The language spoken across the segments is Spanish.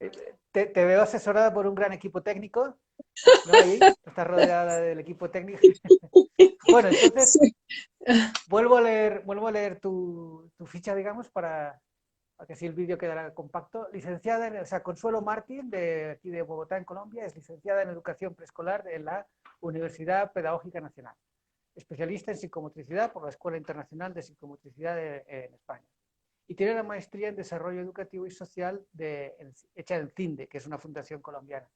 Eh, te veo asesorada por un gran equipo técnico, ¿no? Ahí, estás rodeada del equipo técnico. Bueno, entonces Sí. vuelvo a leer tu ficha, digamos, para que así el vídeo quedará compacto. Licenciada o sea, Consuelo Martín, de aquí de Bogotá, en Colombia, es licenciada en Educación Preescolar de la Universidad Pedagógica Nacional. Especialista en psicomotricidad por la Escuela Internacional de Psicomotricidad en España. Y tiene la maestría en Desarrollo Educativo y Social hecha en CINDE, que es una fundación colombiana.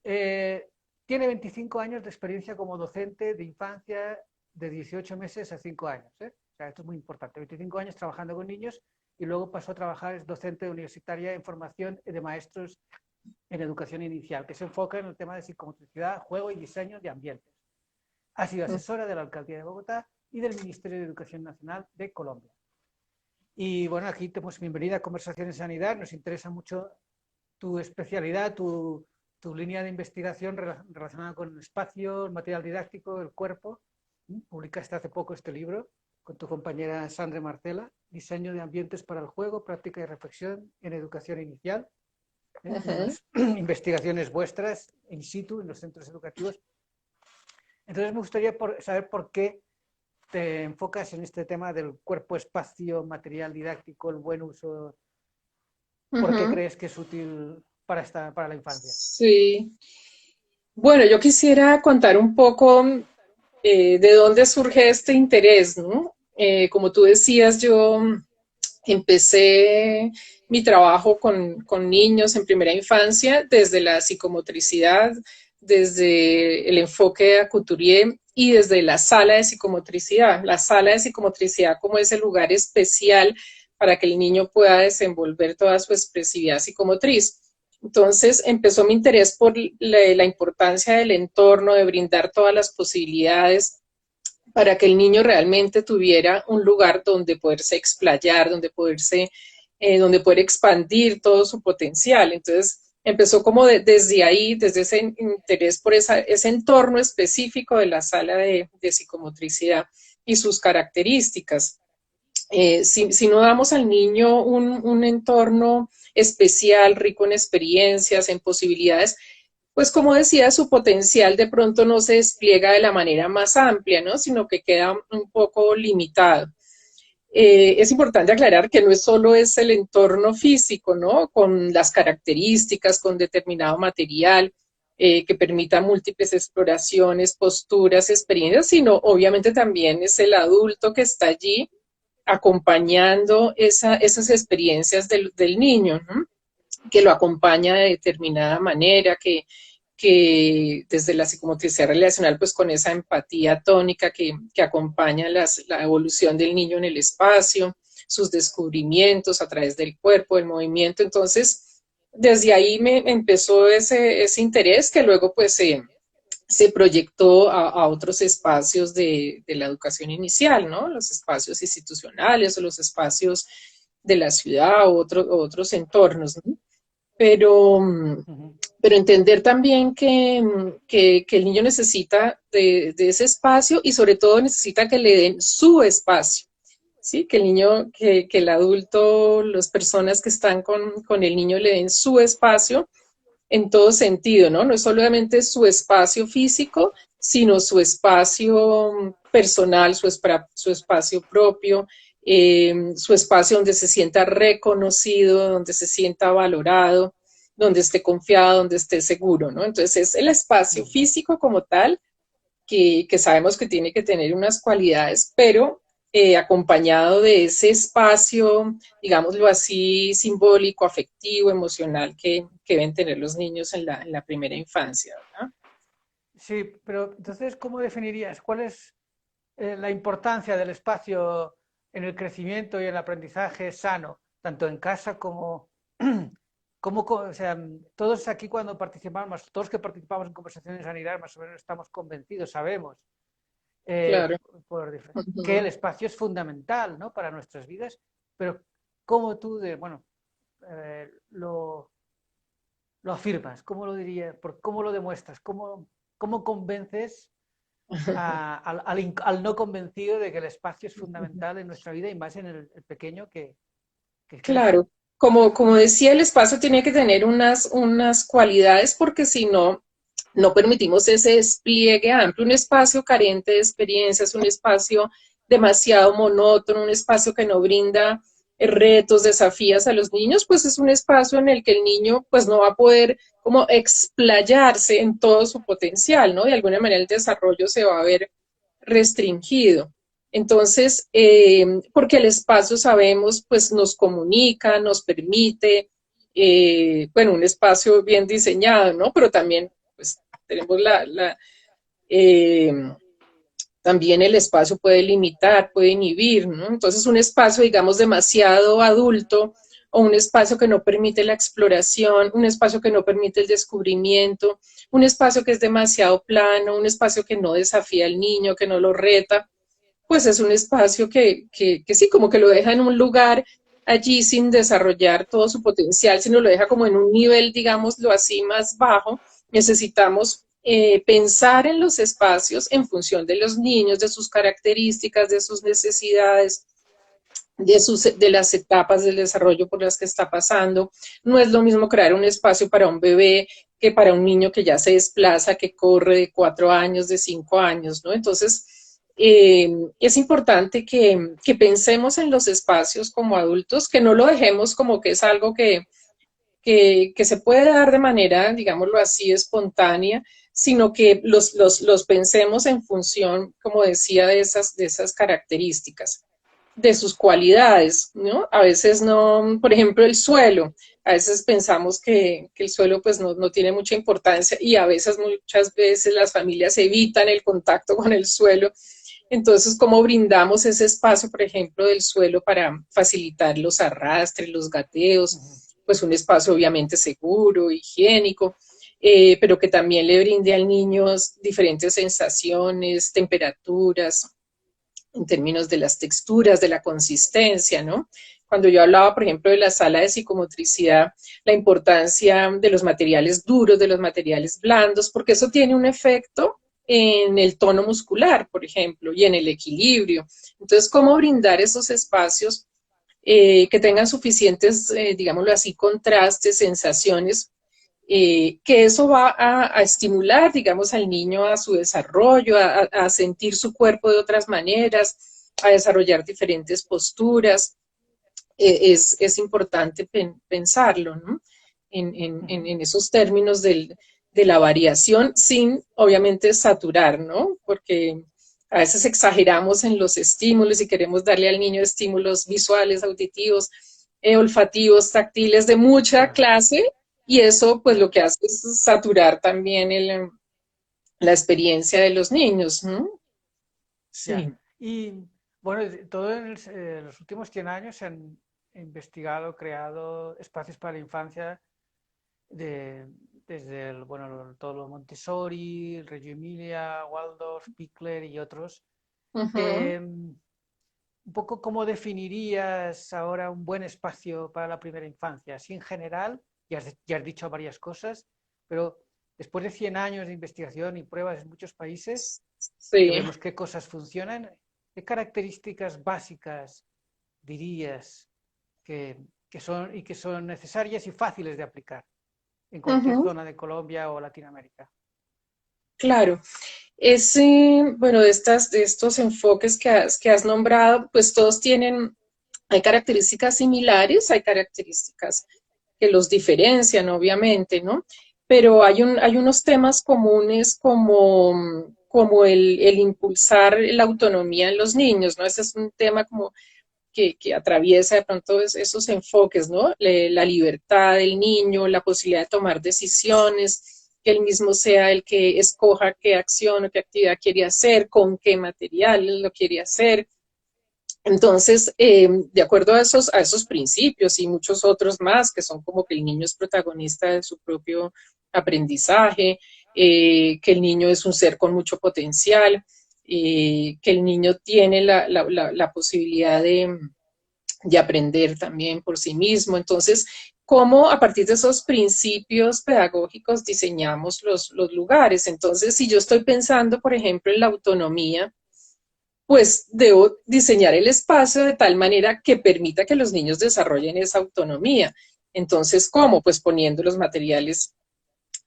Eh, Tiene 25 años de experiencia como docente de infancia de 18 meses a 5 años. O sea, esto es muy importante. 25 años trabajando con niños y luego pasó a trabajar, es docente universitaria en formación de maestros en educación inicial, que se enfoca en el tema de psicomotricidad, juego y diseño de ambientes. Ha sido asesora de la Alcaldía de Bogotá y del Ministerio de Educación Nacional de Colombia. Y bueno, aquí te pues bienvenida a Conversaciones en Sanidad. Nos interesa mucho tu especialidad, tu línea de investigación relacionada con el espacio, el material didáctico, el cuerpo. Publicaste hace poco este libro con tu compañera Sandra Marcela, Diseño de ambientes para el juego, práctica y reflexión en educación inicial. Ujú. Unas investigaciones vuestras in situ en los centros educativos. Entonces me gustaría saber por qué te enfocas en este tema del cuerpo-espacio, material didáctico, el buen uso. ¿Por qué Ujú. crees que es útil para la infancia? Sí. Bueno, yo quisiera contar un poco de dónde surge este interés, ¿no? Como tú decías, yo empecé mi trabajo con niños en primera infancia desde la psicomotricidad, desde el enfoque de Couturier y desde la sala de psicomotricidad. La sala de psicomotricidad como ese lugar especial para que el niño pueda desenvolver toda su expresividad psicomotriz. Entonces empezó mi interés por la importancia del entorno, de brindar todas las posibilidades para que el niño realmente tuviera un lugar donde poderse explayar, donde poder expandir todo su potencial. Entonces empezó como desde ahí, desde ese interés por ese entorno específico de la sala de psicomotricidad y sus características. Si no damos al niño un entorno especial, rico en experiencias, en posibilidades, pues como decía, su potencial de pronto no se despliega de la manera más amplia, ¿no? Sino que queda un poco limitado. Es importante aclarar que no es solo es el entorno físico, ¿no? Con las características, con determinado material, que permita múltiples exploraciones, posturas, experiencias, sino obviamente también es el adulto que está allí acompañando esas experiencias del niño, ¿no? Que lo acompaña de determinada manera, que desde la psicomotricidad relacional, pues con esa empatía tónica que acompaña la evolución del niño en el espacio, sus descubrimientos a través del cuerpo, del movimiento. Entonces, desde ahí me empezó ese interés que luego pues se proyectó a otros espacios de la educación inicial, ¿no? Los espacios institucionales o los espacios de la ciudad o otros entornos, ¿no? Pero, Uh -huh. pero entender también que el niño necesita de ese espacio y sobre todo necesita que le den su espacio, ¿sí? Que el niño, que el adulto, las personas que están con el niño le den su espacio en todo sentido, ¿no? No es solamente su espacio físico, sino su espacio personal, su espacio propio, su espacio donde se sienta reconocido, donde se sienta valorado, donde esté confiado, donde esté seguro, ¿no? Entonces es el Uh espacio -huh. físico como tal que sabemos que tiene que tener unas cualidades, pero acompañado de ese espacio, digámoslo así, simbólico, afectivo, emocional que deben tener los niños en la primera infancia, ¿verdad? Sí, pero entonces, ¿cómo definirías cuál es la importancia del espacio en el crecimiento y el aprendizaje sano, tanto en casa o sea, todos aquí cuando participamos, todos que participamos en conversaciones de sanidad, más o menos estamos convencidos, sabemos Claro. que el Uh-huh. espacio es fundamental, ¿no? Para nuestras vidas, pero ¿cómo tú lo afirmas? ¿Cómo lo dirías? ¿Cómo lo demuestras? ¿Cómo convences al no convencido de que el espacio es fundamental en nuestra vida y más en el pequeño que crece? Claro. como decía, el espacio tiene que tener unas cualidades porque si no, no permitimos ese despliegue amplio. Un espacio carente de experiencias, un espacio demasiado monótono, un espacio que no brinda retos, desafíos a los niños, pues es un espacio en el que el niño pues no va a poder como explayarse en todo su potencial, ¿no? De alguna manera el desarrollo se va a ver restringido. Entonces, porque el espacio, sabemos, pues nos comunica, nos permite, bueno, un espacio bien diseñado, ¿no? Pero también, pues, tenemos eh, también el espacio puede limitar, puede inhibir, ¿no? Entonces, un espacio, digamos, demasiado adulto o un espacio que no permite la exploración, un espacio que no permite el descubrimiento, un espacio que es demasiado plano, un espacio que no desafía al niño, que no lo reta, pues es un espacio que sí, como que lo deja en un lugar allí sin desarrollar todo su potencial, sino lo deja como en un nivel, digámoslo así, más bajo. Necesitamos pensar en los espacios en función de los niños, de sus características, de sus necesidades, de las etapas del desarrollo por las que está pasando. No es lo mismo crear un espacio para un bebé que para un niño que ya se desplaza, que corre de 4 años, de 5 años, ¿no? Entonces, es importante que pensemos en los espacios como adultos, que no lo dejemos como que es algo que se puede dar de manera, digámoslo así, espontánea, sino que los pensemos en función, como decía, de esas características, de sus cualidades, ¿no? A veces no, por ejemplo, el suelo, a veces pensamos que el suelo pues no tiene mucha importancia y a veces, muchas veces las familias evitan el contacto con el suelo. Entonces, ¿cómo brindamos ese espacio, por ejemplo, del suelo para facilitar los arrastres, los gateos? Pues un espacio obviamente seguro, higiénico, pero que también le brinde al niño diferentes sensaciones, temperaturas, en términos de las texturas, de la consistencia, ¿no? Cuando yo hablaba, por ejemplo, de la sala de psicomotricidad, la importancia de los materiales duros, de los materiales blandos, porque eso tiene un efecto en el tono muscular, por ejemplo, y en el equilibrio. Entonces, ¿cómo brindar esos espacios que tengan suficientes, digámoslo así, contrastes, sensaciones, que eso va a estimular, digamos, al niño a su desarrollo, a sentir su cuerpo de otras maneras, a desarrollar diferentes posturas? Es importante pensarlo, ¿no? En esos términos de la variación sin, obviamente, saturar, ¿no? Porque a veces exageramos en los estímulos y queremos darle al niño estímulos visuales, auditivos, olfativos, táctiles de mucha clase y eso pues lo que hace es saturar también la experiencia de los niños, ¿no? Ya. Sí. Y bueno, todo los últimos 100 años se han investigado, creado espacios para la infancia desde bueno, todo lo Montessori, el Reggio Emilia, Waldorf, Pickler y otros. Uh-huh. Un poco cómo definirías ahora un buen espacio para la primera infancia, así en general, ya has dicho varias cosas, pero después de 100 años de investigación y pruebas en muchos países, que Sí. vemos qué cosas funcionan, qué características básicas dirías que son necesarias y fáciles de aplicar en cualquier Uh-huh. zona de Colombia o Latinoamérica. Claro. Bueno, de estos enfoques que has nombrado, pues todos tienen, hay características similares, hay características que los diferencian, obviamente, ¿no? Pero hay unos temas comunes como el impulsar la autonomía en los niños, ¿no? Ese es un tema como que atraviesa de pronto esos enfoques, ¿no? La libertad del niño, la posibilidad de tomar decisiones, que él mismo sea el que escoja qué acción o qué actividad quiere hacer, con qué materiales lo quiere hacer. Entonces, de acuerdo a esos principios y muchos otros más, que son como que el niño es protagonista de su propio aprendizaje, que el niño es un ser con mucho potencial, que el niño tiene la posibilidad de aprender también por sí mismo. Entonces, ¿cómo a partir de esos principios pedagógicos diseñamos los lugares? Entonces, si yo estoy pensando, por ejemplo, en la autonomía, pues debo diseñar el espacio de tal manera que permita que los niños desarrollen esa autonomía. Entonces, ¿cómo? Pues poniendo los materiales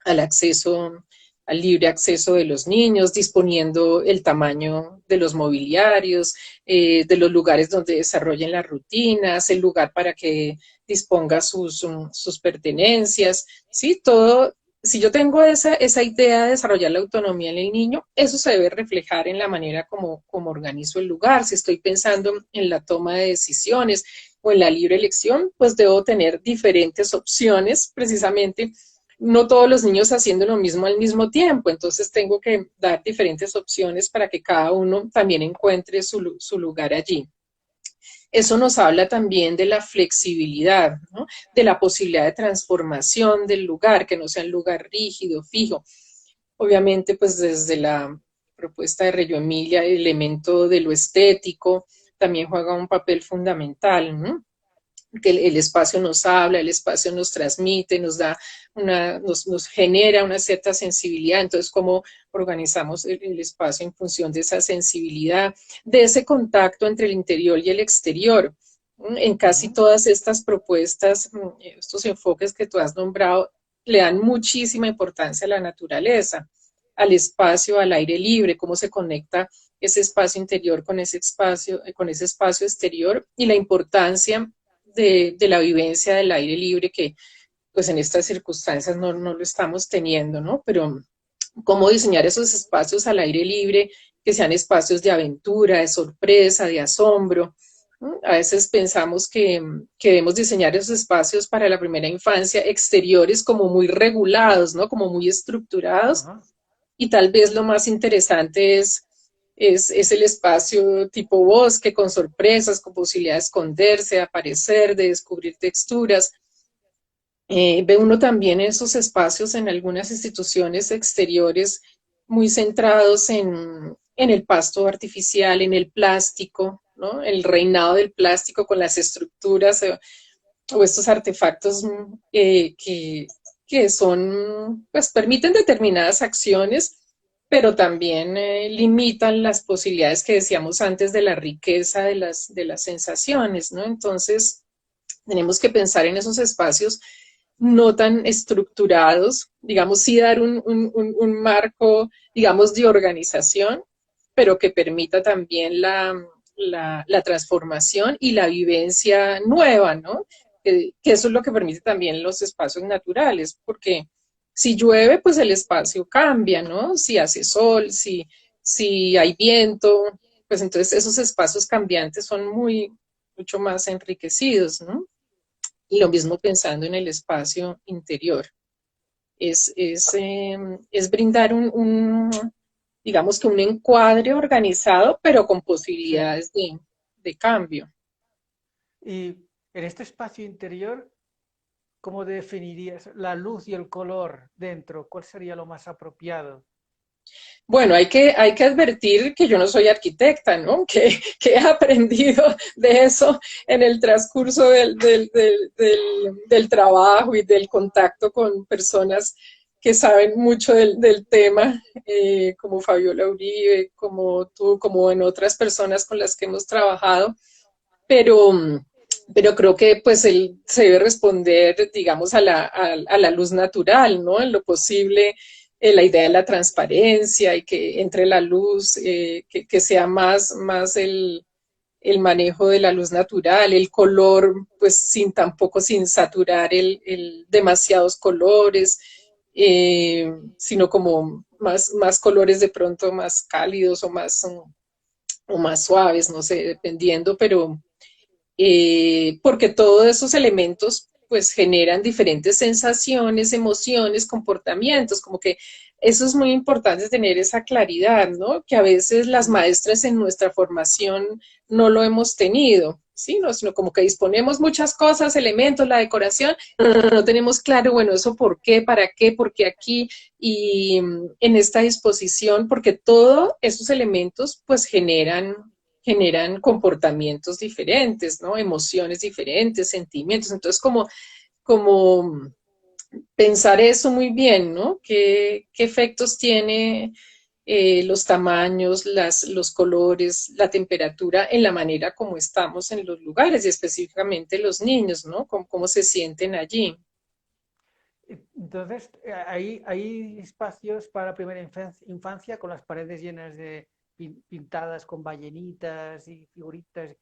al acceso, al libre acceso de los niños, disponiendo el tamaño de los mobiliarios, de los lugares donde desarrollen las rutinas, el lugar para que disponga sus pertenencias, ¿sí? Todo, si yo tengo esa idea de desarrollar la autonomía en el niño, eso se debe reflejar en la manera como organizo el lugar. Si estoy pensando en la toma de decisiones o en la libre elección, pues debo tener diferentes opciones precisamente no todos los niños haciendo lo mismo al mismo tiempo, entonces tengo que dar diferentes opciones para que cada uno también encuentre su lugar allí. Eso nos habla también de la flexibilidad, ¿no? De la posibilidad de transformación del lugar, que no sea un lugar rígido, fijo. Obviamente, pues desde la propuesta de Reggio Emilia, el elemento de lo estético también juega un papel fundamental, ¿no? Que el espacio nos habla, el espacio nos transmite, nos genera una cierta sensibilidad. Entonces, ¿cómo organizamos el espacio en función de esa sensibilidad, de ese contacto entre el interior y el exterior? En casi todas estas propuestas, estos enfoques que tú has nombrado, le dan muchísima importancia a la naturaleza, al espacio, al aire libre, cómo se conecta ese espacio interior con ese espacio exterior y la importancia de la vivencia del aire libre que pues en estas circunstancias no lo estamos teniendo, ¿no? Pero cómo diseñar esos espacios al aire libre, que sean espacios de aventura, de sorpresa, de asombro. ¿No? A veces pensamos que debemos diseñar esos espacios para la primera infancia exteriores como muy regulados, ¿no? Como muy estructurados. Ajá. Y tal vez lo más interesante es el espacio tipo bosque, con sorpresas, con posibilidad de esconderse, de aparecer, de descubrir texturas. Ve uno también esos espacios en algunas instituciones exteriores muy centrados en el pasto artificial, en el plástico, ¿no? El reinado del plástico con las estructuras o estos artefactos que son, pues permiten determinadas acciones, pero también limitan las posibilidades que decíamos antes de la riqueza de las sensaciones, ¿no? Entonces, tenemos que pensar en esos espacios no tan estructurados, digamos, sí dar un marco, digamos, de organización, pero que permita también la transformación y la vivencia nueva, ¿no? Que eso es lo que permite también los espacios naturales, porque si llueve, pues el espacio cambia, ¿no? Si hace sol, si hay viento, pues entonces esos espacios cambiantes son mucho más enriquecidos, ¿no? Y lo mismo pensando en el espacio interior. Es brindar digamos que un encuadre organizado, pero con Sí. posibilidades de cambio. Y en este espacio interior, ¿cómo definirías la luz y el color dentro? ¿Cuál sería lo más apropiado? Bueno, hay que advertir que yo no soy arquitecta, ¿no? Que he aprendido de eso en el transcurso del trabajo y del contacto con personas que saben mucho del tema, como Fabiola Uribe, como tú, como en otras personas con las que hemos trabajado, pero, pero creo que pues él se debe responder, digamos, a la luz natural, ¿no? En lo posible la idea de la transparencia y que entre la luz, que sea más el manejo de la luz natural, el color, pues tampoco sin saturar demasiados colores, sino como más colores de pronto más cálidos o más suaves, no sé, dependiendo, pero porque todos esos elementos pues generan diferentes sensaciones, emociones, comportamientos, como que eso es muy importante tener esa claridad, ¿no? Que a veces las maestras en nuestra formación no lo hemos tenido, ¿sí? No, sino como que disponemos muchas cosas, elementos, la decoración, no tenemos claro, bueno, eso por qué, por qué aquí, y en esta disposición, porque todos esos elementos pues generan comportamientos diferentes, ¿no? Emociones diferentes, sentimientos. Entonces, como pensar eso muy bien, ¿no? ¿Qué efectos tiene los tamaños, los colores, la temperatura, en la manera como estamos en los lugares y específicamente los niños, ¿no? Cómo se sienten allí. Entonces, hay espacios para la primera infancia con las paredes llenas de pintadas con ballenitas y figuritas.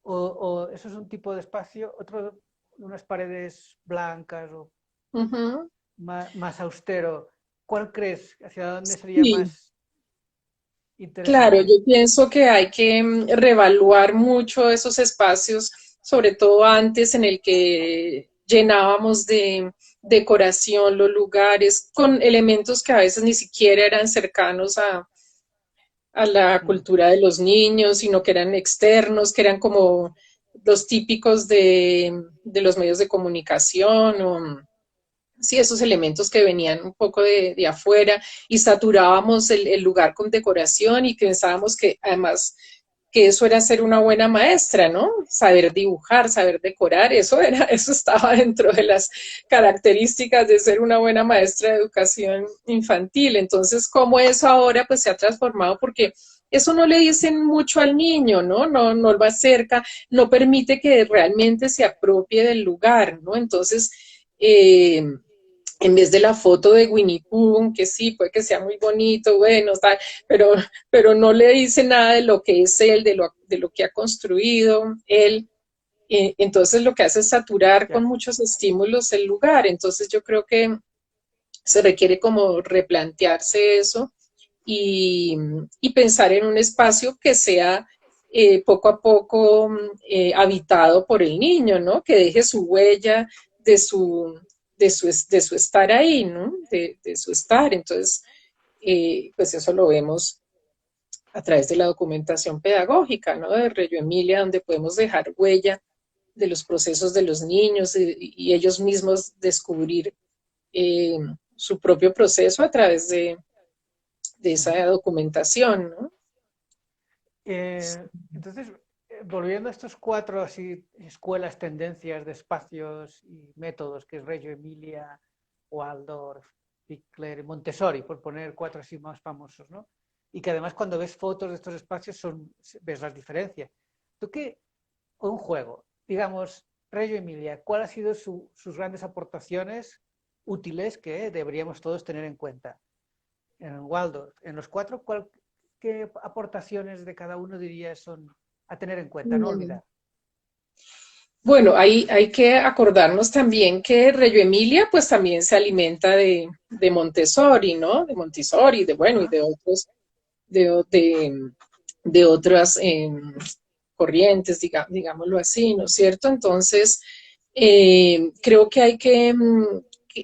O eso es un tipo de espacio, otro, unas paredes blancas o Ujú. más austero. ¿Cuál crees? ¿Hacia dónde sería Sí, más claro, interesante? yo pienso que hay que reevaluar mucho esos espacios, sobre todo antes en el que llenábamos de decoración los lugares con elementos que a veces ni siquiera eran cercanos a la Mm, cultura de los niños, sino que eran externos, que eran como los típicos de los medios de comunicación o sí, esos elementos que venían un poco de afuera y saturábamos el lugar con decoración y pensábamos que además que eso era ser una buena maestra, ¿no? Saber dibujar, saber decorar, eso estaba dentro de las características de ser una buena maestra de educación infantil. Entonces, ¿cómo eso ahora pues se ha transformado? Porque eso no le dicen mucho al niño, ¿no? No lo acerca, no permite que realmente se apropie del lugar, ¿no? Entonces, eh, en vez de la foto de Winnie Pooh, que sí, puede que sea muy bonito, bueno, tal, pero, pero no le dice nada de lo que es él, de lo que ha construido él. Entonces lo que hace es saturar con ya. muchos estímulos el lugar. Entonces yo creo que se requiere como replantearse eso y, y pensar en un espacio que sea poco a poco habitado por el niño, ¿no? Que deje su huella de su, de su estar ahí, ¿no? De su estar. Entonces, pues eso lo vemos a través de la documentación pedagógica, ¿no? De Reggio Emilia, donde podemos dejar huella de los procesos de los niños y ellos mismos descubrir eh, su propio proceso a través de Ujú. esa documentación, ¿no? Entonces, volviendo a estos cuatro así, escuelas, tendencias de espacios y métodos, que es Reggio Emilia, Waldorf, Pickler y Montessori, por poner cuatro así más famosos, ¿no? Y que además cuando ves fotos de estos espacios ves las diferencias. ¿Tú qué? Un juego, digamos, Reggio Emilia, ¿cuál ha sido sus grandes aportaciones útiles que deberíamos todos tener en cuenta? En Waldorf, en los cuatro, ¿qué aportaciones de cada uno dirías son a tener en cuenta, no Mm. olvidar? Bueno, hay que acordarnos también que Reggio Emilia pues también se alimenta de Montessori, ¿no? De Montessori, de bueno, y Ajá. de otros, de, de otras corrientes, digámoslo así, ¿no es cierto? Entonces, creo que hay que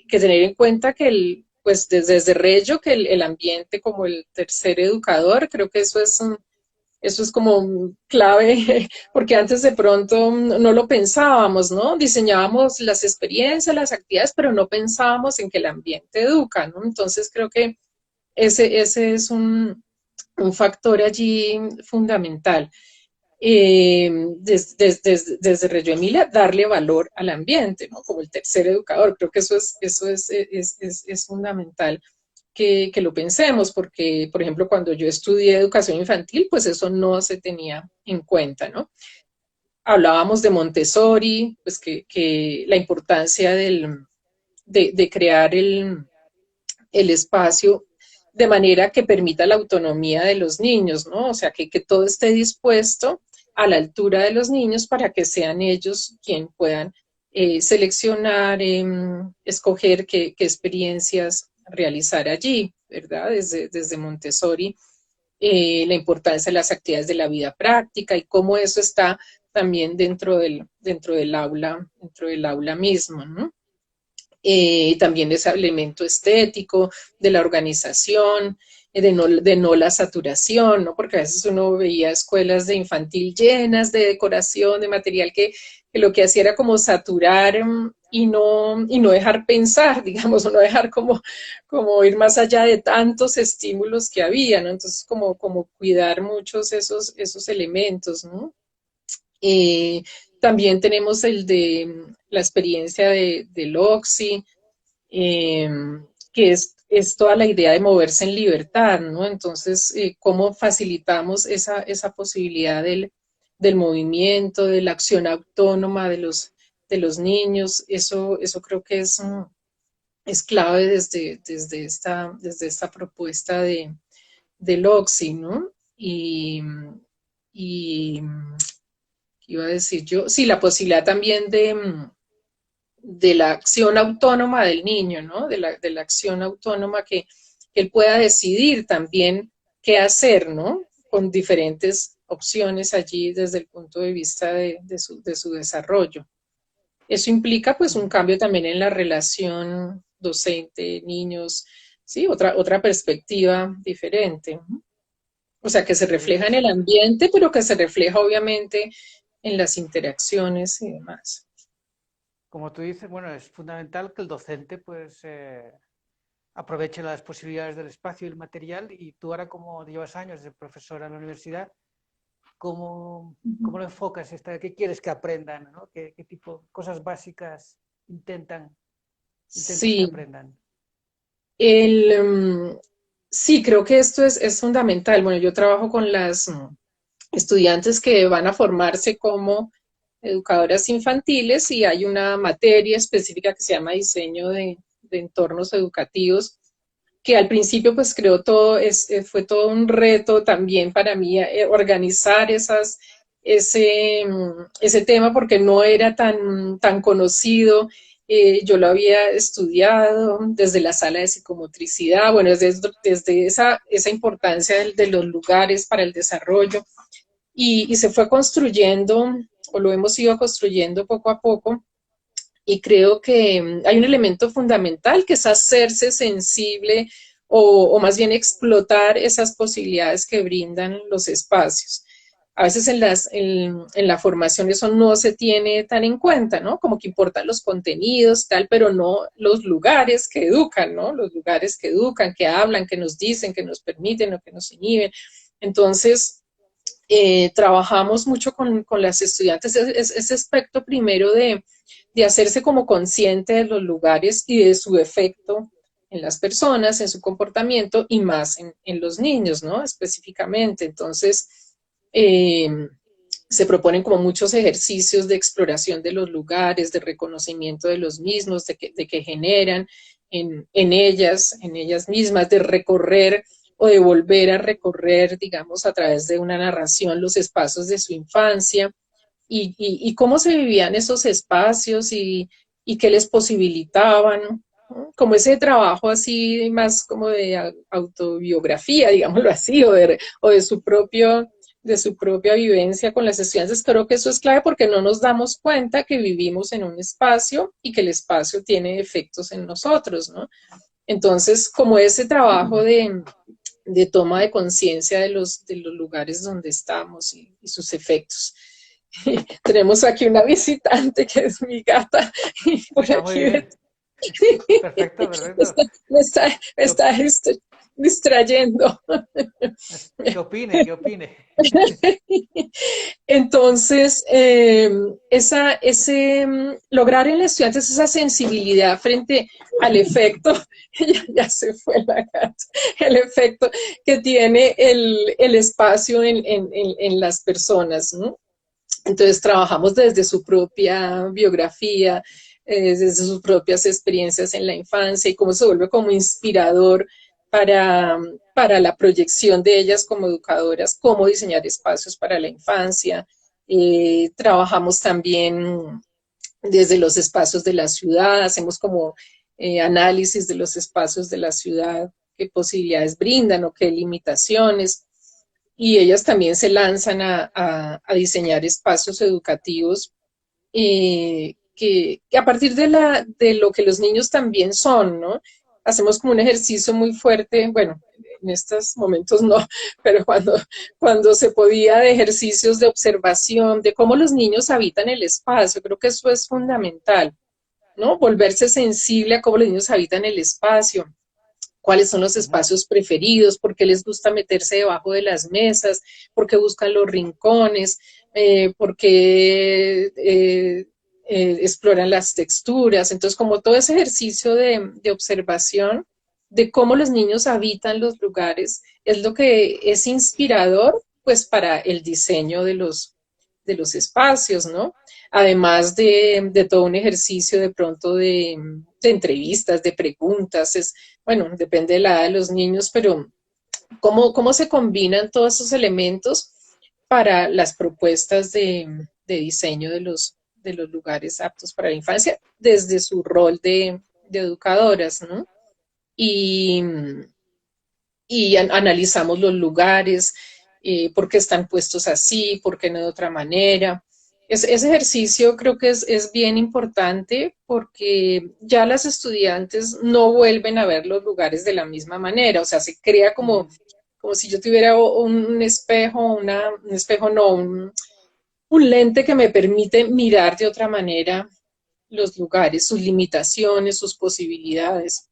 tener en cuenta que pues desde Reggio, que el ambiente como el tercer educador, creo que eso es como clave, porque antes de pronto no lo pensábamos, ¿no? Diseñábamos las experiencias, las actividades, pero no pensábamos en que el ambiente educa, ¿no? Entonces creo que ese es un factor allí fundamental. Desde Reggio Emilia, darle valor al ambiente, ¿no? Como el tercer educador, creo que es fundamental que lo pensemos, porque, por ejemplo, cuando yo estudié educación infantil, pues eso no se tenía en cuenta, ¿no? Hablábamos de Montessori, pues que la importancia de crear el espacio de manera que permita la autonomía de los niños, ¿no? O sea, que todo esté dispuesto a la altura de los niños para que sean ellos quien puedan seleccionar, escoger qué experiencias realizar allí, ¿verdad? Desde Montessori, la importancia de las actividades de la vida práctica y cómo eso está también dentro del aula mismo, ¿no? También ese elemento estético de la organización, de no la saturación, ¿no? Porque a veces uno veía escuelas de infantil llenas de decoración, de material que lo que hacía era como saturar y no dejar pensar, digamos, o no dejar como ir más allá de tantos estímulos que había, ¿no? Entonces, como cuidar muchos esos elementos, ¿no? Eh, también tenemos el de la experiencia del OXI, eh, que es es toda la idea de moverse en libertad, ¿no? Entonces, ¿cómo facilitamos esa posibilidad del movimiento, de la acción autónoma de los niños? Eso creo que es clave desde esta propuesta del OXI, ¿no? Y ¿qué iba a decir yo? Sí, la posibilidad también de la acción autónoma del niño, ¿no? De la acción autónoma que él pueda decidir también qué hacer, ¿no? Con diferentes opciones allí desde el punto de vista de su desarrollo. Eso implica pues un cambio también en la relación docente-niños, ¿sí? Otra perspectiva diferente. O sea, que se refleja en el ambiente, pero que se refleja obviamente en las interacciones y demás. Como tú dices, bueno, es fundamental que el docente pues aproveche las posibilidades del espacio y el material y tú ahora como llevas años de profesora en la universidad, ¿cómo lo enfocas? ¿Qué quieres que aprendan? ¿No? ¿Qué tipo, cosas básicas intentas que Sí, aprendan? el, sí, creo que esto es fundamental. Bueno, yo trabajo con las estudiantes que van a formarse como educadoras infantiles y hay una materia específica que se llama diseño de entornos educativos, que al principio pues creo fue todo un reto también para mí organizar ese tema porque no era tan conocido. Yo lo había estudiado desde la sala de psicomotricidad, bueno, desde esa importancia de los lugares para el desarrollo y se fue construyendo o lo hemos ido construyendo poco a poco y creo que hay un elemento fundamental que es hacerse sensible o más bien explotar esas posibilidades que brindan los espacios. A veces en la formación eso no se tiene tan en cuenta, ¿no? Como que importan los contenidos, tal, pero no los lugares que educan, ¿no? Los lugares que educan, que hablan, que nos dicen, que nos permiten o que nos inhiben. Entonces, trabajamos mucho con las estudiantes ese aspecto primero de hacerse como consciente de los lugares y de su efecto en las personas, en su comportamiento y más en los niños, ¿no? Específicamente. Entonces, eh, se proponen como muchos ejercicios de exploración de los lugares, de reconocimiento de los mismos, de que generan en ellas mismas, de recorrer o de volver a recorrer, digamos, a través de una narración los espacios de su infancia y cómo se vivían esos espacios y qué les posibilitaban, ¿no? Como ese trabajo así más como de autobiografía, digámoslo así, o de su propia vivencia con las estudiantes. Creo que eso es clave porque no nos damos cuenta que vivimos en un espacio y que el espacio tiene efectos en nosotros, ¿no? Entonces, como ese trabajo de toma de conciencia de los lugares donde estamos y sus efectos. Tenemos aquí una visitante que es mi gata y por Está muy aquí bien. Perfecto, perfecto. está, me está distrayendo. Que opine, que opine. Entonces, lograr en los estudiantes esa sensibilidad frente al efecto, ya se fue la gata, el efecto que tiene el espacio en las personas, ¿no? Entonces trabajamos desde su propia biografía, desde sus propias experiencias en la infancia y cómo se vuelve como inspirador para, para la proyección de ellas como educadoras, cómo diseñar espacios para la infancia. Trabajamos también desde los espacios de la ciudad, hacemos como análisis de los espacios de la ciudad, qué posibilidades brindan o qué limitaciones y ellas también se lanzan a diseñar espacios educativos que a partir de lo que los niños también son, ¿no? Hacemos como un ejercicio muy fuerte, bueno, en estos momentos no, pero cuando se podía de ejercicios de observación, de cómo los niños habitan el espacio, creo que eso es fundamental, ¿no? Volverse sensible a cómo los niños habitan el espacio, cuáles son los espacios preferidos, por qué les gusta meterse debajo de las mesas, por qué buscan los rincones, por qué exploran las texturas. Entonces, como todo ese ejercicio de observación de cómo los niños habitan los lugares, es lo que es inspirador pues para el diseño de los espacios, ¿no? Además de todo un ejercicio de pronto de entrevistas, de preguntas, es, bueno, depende de la edad de los niños, pero cómo se combinan todos esos elementos para las propuestas de diseño de los lugares aptos para la infancia desde su rol de educadoras, ¿no? Y, analizamos los lugares, por qué están puestos así, por qué no de otra manera. Ese ejercicio creo que es bien importante porque ya las estudiantes no vuelven a ver los lugares de la misma manera, o sea, se crea como si yo tuviera un espejo, un espejo no, un lente que me permite mirar de otra manera los lugares, sus limitaciones, sus posibilidades.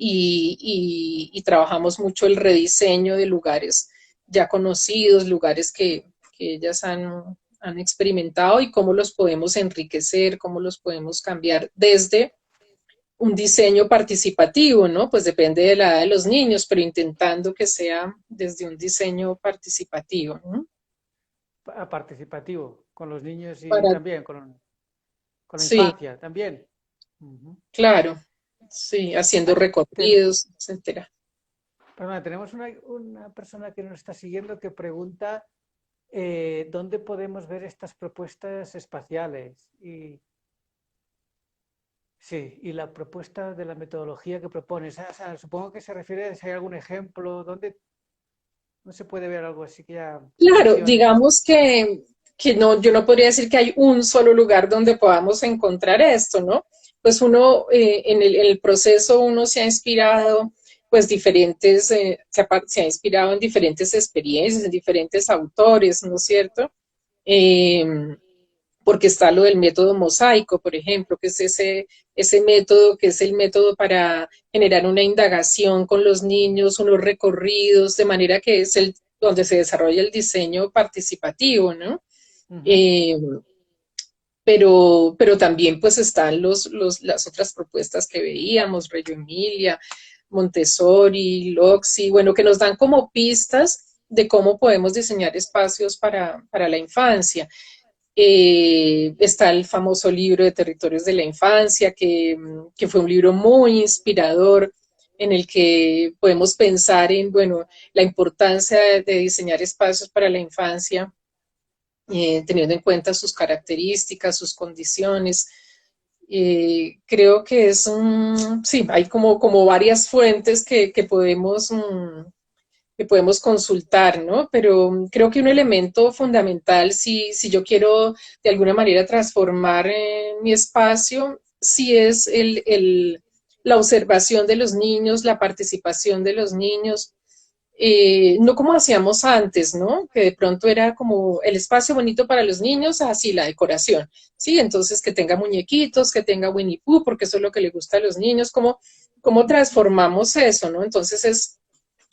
Y trabajamos mucho el rediseño de lugares ya conocidos, lugares que ellas han experimentado y cómo los podemos enriquecer, cómo los podemos cambiar desde un diseño participativo, ¿no? Pues depende de la edad de los niños, pero intentando que sea desde un diseño participativo, ¿no? Participativo, con los niños y Para, también con la sí, infancia, también. Ujú. claro, sí, haciendo recorridos, etcétera. Perdona, tenemos una persona que nos está siguiendo que pregunta dónde podemos ver estas propuestas espaciales sí, y la propuesta de la metodología que propones. O sea, supongo que se refiere a si hay algún ejemplo donde no se puede ver algo así que ya Claro, funcione. digamos que no, yo no podría decir que hay un solo lugar donde podamos encontrar esto, ¿no? Pues uno, en el proceso uno se ha inspirado, pues diferentes, se ha inspirado en diferentes experiencias, en diferentes autores, ¿no es cierto? Eh, Porque está lo del método mosaico, por ejemplo, que es ese método que es el método para generar una indagación con los niños, unos recorridos, de manera que es el donde se desarrolla el diseño participativo, ¿no? Ujú. Eh, pero también pues están las otras propuestas que veíamos, Reggio Emilia, Montessori, Loxi, bueno, que nos dan como pistas de cómo podemos diseñar espacios para la infancia. Está el famoso libro de Territorios de la Infancia, que fue un libro muy inspirador en el que podemos pensar en, bueno, la importancia de diseñar espacios para la infancia, teniendo en cuenta sus características, sus condiciones. Creo que sí, hay como varias fuentes que podemos consultar, ¿no? Pero creo que un elemento fundamental, si yo quiero de alguna manera transformar mi espacio, sí es la observación de los niños, la participación de los niños, no como hacíamos antes, ¿no? Que de pronto era como el espacio bonito para los niños, así la decoración, ¿sí? Entonces que tenga muñequitos, que tenga Winnie Pooh, porque eso es lo que le gusta a los niños, cómo transformamos eso, ¿no? Entonces es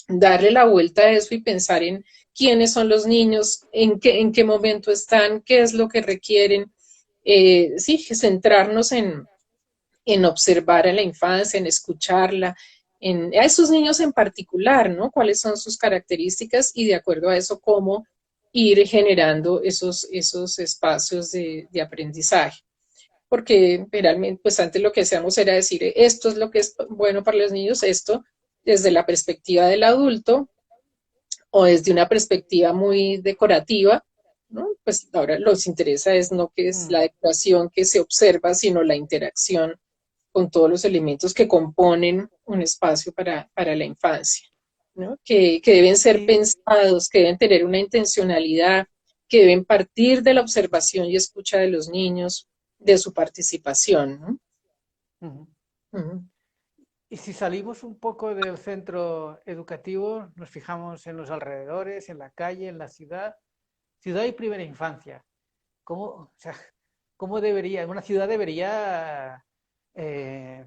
darle la vuelta a eso y pensar en quiénes son los niños, en qué momento están, qué es lo que requieren. Sí, centrarnos en observar a la infancia, en escucharla, a esos niños en particular, ¿no? Cuáles son sus características y de acuerdo a eso, cómo ir generando esos espacios de aprendizaje. Porque realmente, pues antes lo que hacíamos era decir, esto es lo que es bueno para los niños, esto desde la perspectiva del adulto o desde una perspectiva muy decorativa, ¿no? Pues ahora nos interesa es no que es Mm. la decoración que se observa, sino la interacción con todos los elementos que componen un espacio para la infancia, ¿no? Que deben ser Y, pensados, que deben tener una intencionalidad, que deben partir de la observación y escucha de los niños, de su participación, ¿no? ujú. Uh-huh. Y si salimos un poco del centro educativo, nos fijamos en los alrededores, en la calle, en la ciudad, ciudad y primera infancia. O sea, cómo debería, una ciudad debería eh,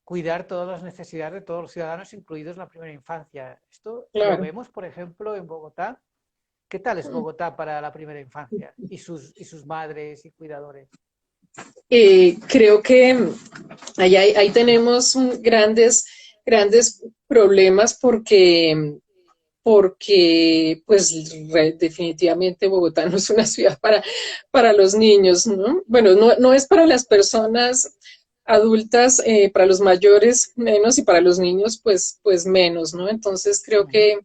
cuidar todas las necesidades de todos los ciudadanos, incluidos la primera infancia? Esto lo Claro. vemos, por ejemplo, en Bogotá. ¿Qué tal es Bogotá para la primera infancia y sus madres y cuidadores? Creo que ahí tenemos grandes grandes problemas porque pues definitivamente Bogotá no es una ciudad para los niños, ¿no? Bueno, no es para las personas adultas, para los mayores menos y para los niños pues menos, ¿no? Entonces creo que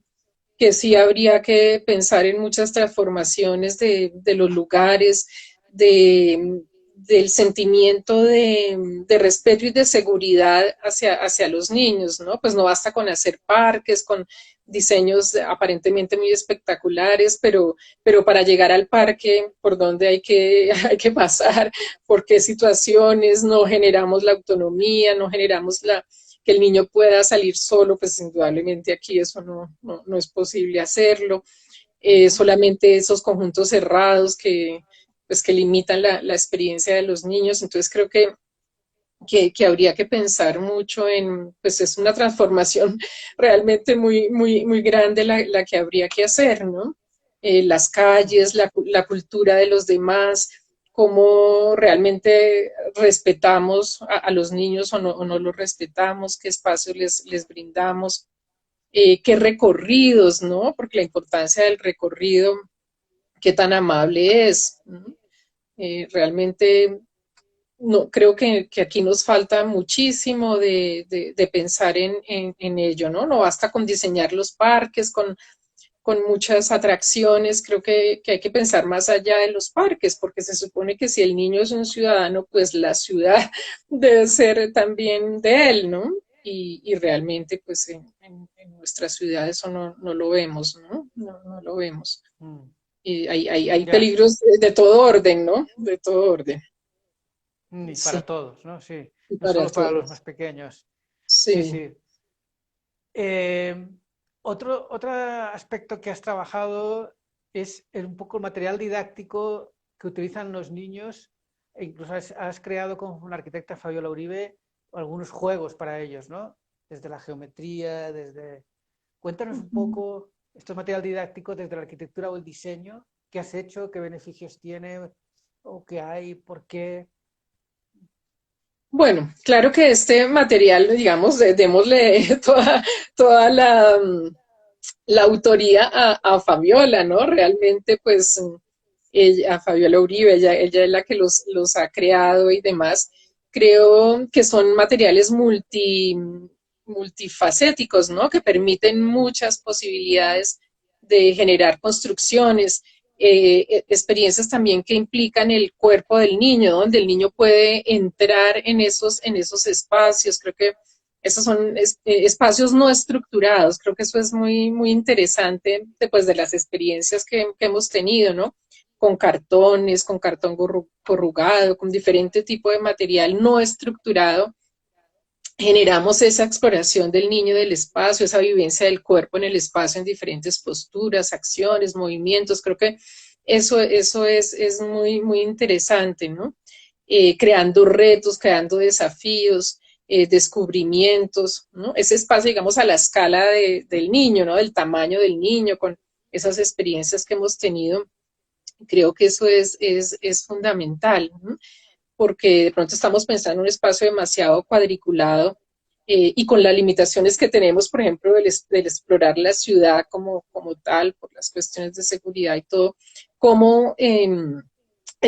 sí habría que pensar en muchas transformaciones de los lugares, del sentimiento de respeto y de seguridad hacia los niños, ¿no? Pues no basta con hacer parques, con diseños aparentemente muy espectaculares, pero para llegar al parque, ¿por dónde hay que pasar? ¿Por qué situaciones? No generamos la autonomía, no generamos que el niño pueda salir solo, pues indudablemente aquí eso no es posible hacerlo. Solamente esos conjuntos cerrados pues, que limitan la experiencia de los niños. Entonces creo que habría que pensar mucho en, pues es una transformación realmente muy grande la que habría que hacer, ¿no? Las calles, la cultura de los demás, cómo realmente respetamos a los niños o no los respetamos, qué espacios les brindamos, qué recorridos, ¿no? Porque la importancia del recorrido, qué tan amable es, ¿no? Realmente no, creo que aquí nos falta muchísimo de pensar en ello, ¿no? No basta con diseñar los parques, con muchas atracciones, creo que hay que pensar más allá de los parques, porque se supone que si el niño es un ciudadano, pues la ciudad debe ser también de él, ¿no? Y realmente, pues en nuestra ciudad eso no lo vemos, ¿no? No lo vemos. Y hay Ya, peligros de todo orden, ¿no? De todo orden. y Sí, para todos, ¿no? Sí, y no para solo para los todos. más pequeños. Sí, Sí. sí. Eh, otro aspecto que has trabajado es un poco el material didáctico que utilizan los niños, e incluso has creado con la arquitecta Fabiola Uribe algunos juegos para ellos, ¿no? Desde la geometría, desde... Cuéntanos un poco este material didáctico desde la arquitectura o el diseño, qué has hecho, qué beneficios tiene o qué hay, por qué. Bueno, claro que este material, digamos, démosle toda la autoría a Fabiola, ¿no? Realmente, pues, a Fabiola Uribe, ella es la que los ha creado y demás. Creo que son materiales multifacéticos, ¿no? Que permiten muchas posibilidades de generar construcciones, experiencias también que implican el cuerpo del niño, donde el niño puede entrar en esos espacios. Creo que esos son espacios no estructurados. Creo que eso es muy interesante después de las experiencias que hemos tenido, ¿no? Con cartones, con cartón corrugado, con diferente tipo de material no estructurado, generamos esa exploración del niño del espacio, esa vivencia del cuerpo en el espacio en diferentes posturas, acciones, movimientos. Creo que eso es muy interesante, ¿no? Creando retos, creando desafíos, descubrimientos, ¿no? Ese espacio, digamos, a la escala del niño, ¿no? Del tamaño del niño, con esas experiencias que hemos tenido. Creo que eso es fundamental, ¿no? Porque de pronto estamos pensando en un espacio demasiado cuadriculado y con las limitaciones que tenemos, por ejemplo, del explorar la ciudad como tal, por las cuestiones de seguridad y todo, como en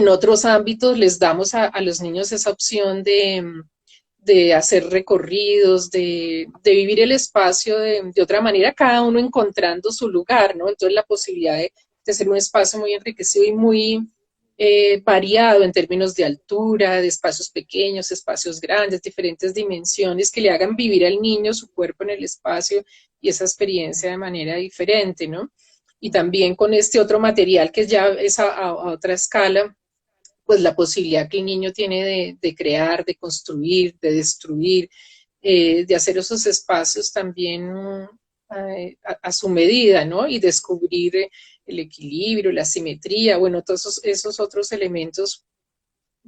otros ámbitos les damos a los niños esa opción de hacer recorridos, de vivir el espacio de otra manera, cada uno encontrando su lugar, ¿no? Entonces la posibilidad de ser un espacio muy enriquecido y muy variado en términos de altura, de espacios pequeños, espacios grandes, diferentes dimensiones que le hagan vivir al niño su cuerpo en el espacio y esa experiencia de manera diferente, ¿no? Y también con este otro material que ya es a otra escala, pues la posibilidad que el niño tiene de crear, de construir, de destruir, de hacer esos espacios también a su medida, ¿no? Y descubrir el equilibrio, la simetría, bueno, todos esos otros elementos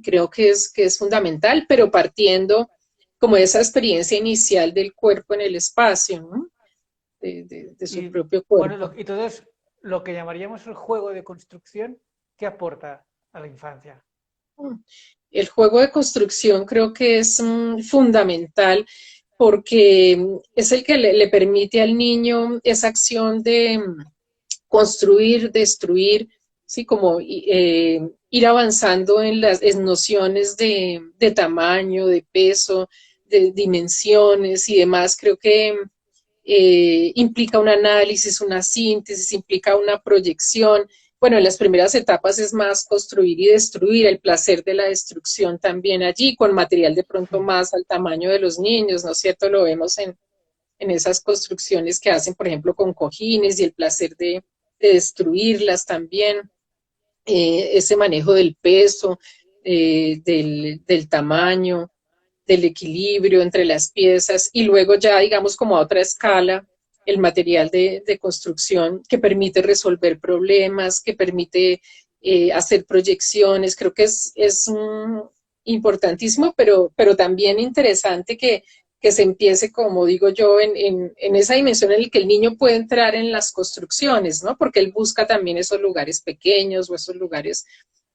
creo que es fundamental, pero partiendo como de esa experiencia inicial del cuerpo en el espacio, ¿no? De su Y propio bueno, cuerpo. y entonces lo que llamaríamos el juego de construcción, ¿qué aporta a la infancia? El juego de construcción creo que es fundamental porque es el que le permite al niño esa acción de construir, destruir, ¿sí? Como ir avanzando en las nociones de tamaño, de peso, de dimensiones y demás. Creo que implica un análisis, una síntesis, implica una proyección. Bueno, en las primeras etapas es más construir y destruir, el placer de la destrucción también allí, con material de pronto más al tamaño de los niños, ¿no es cierto? Lo vemos en esas construcciones que hacen, por ejemplo, con cojines y el placer de destruirlas también, ese manejo del peso, del tamaño, del equilibrio entre las piezas y luego ya, digamos, como a otra escala, el material de construcción que permite resolver problemas, que permite hacer proyecciones. Creo que es importantísimo, pero también interesante que se empiece, como digo yo, en esa dimensión en la que el niño puede entrar en las construcciones, ¿no? Porque él busca también esos lugares pequeños o esos lugares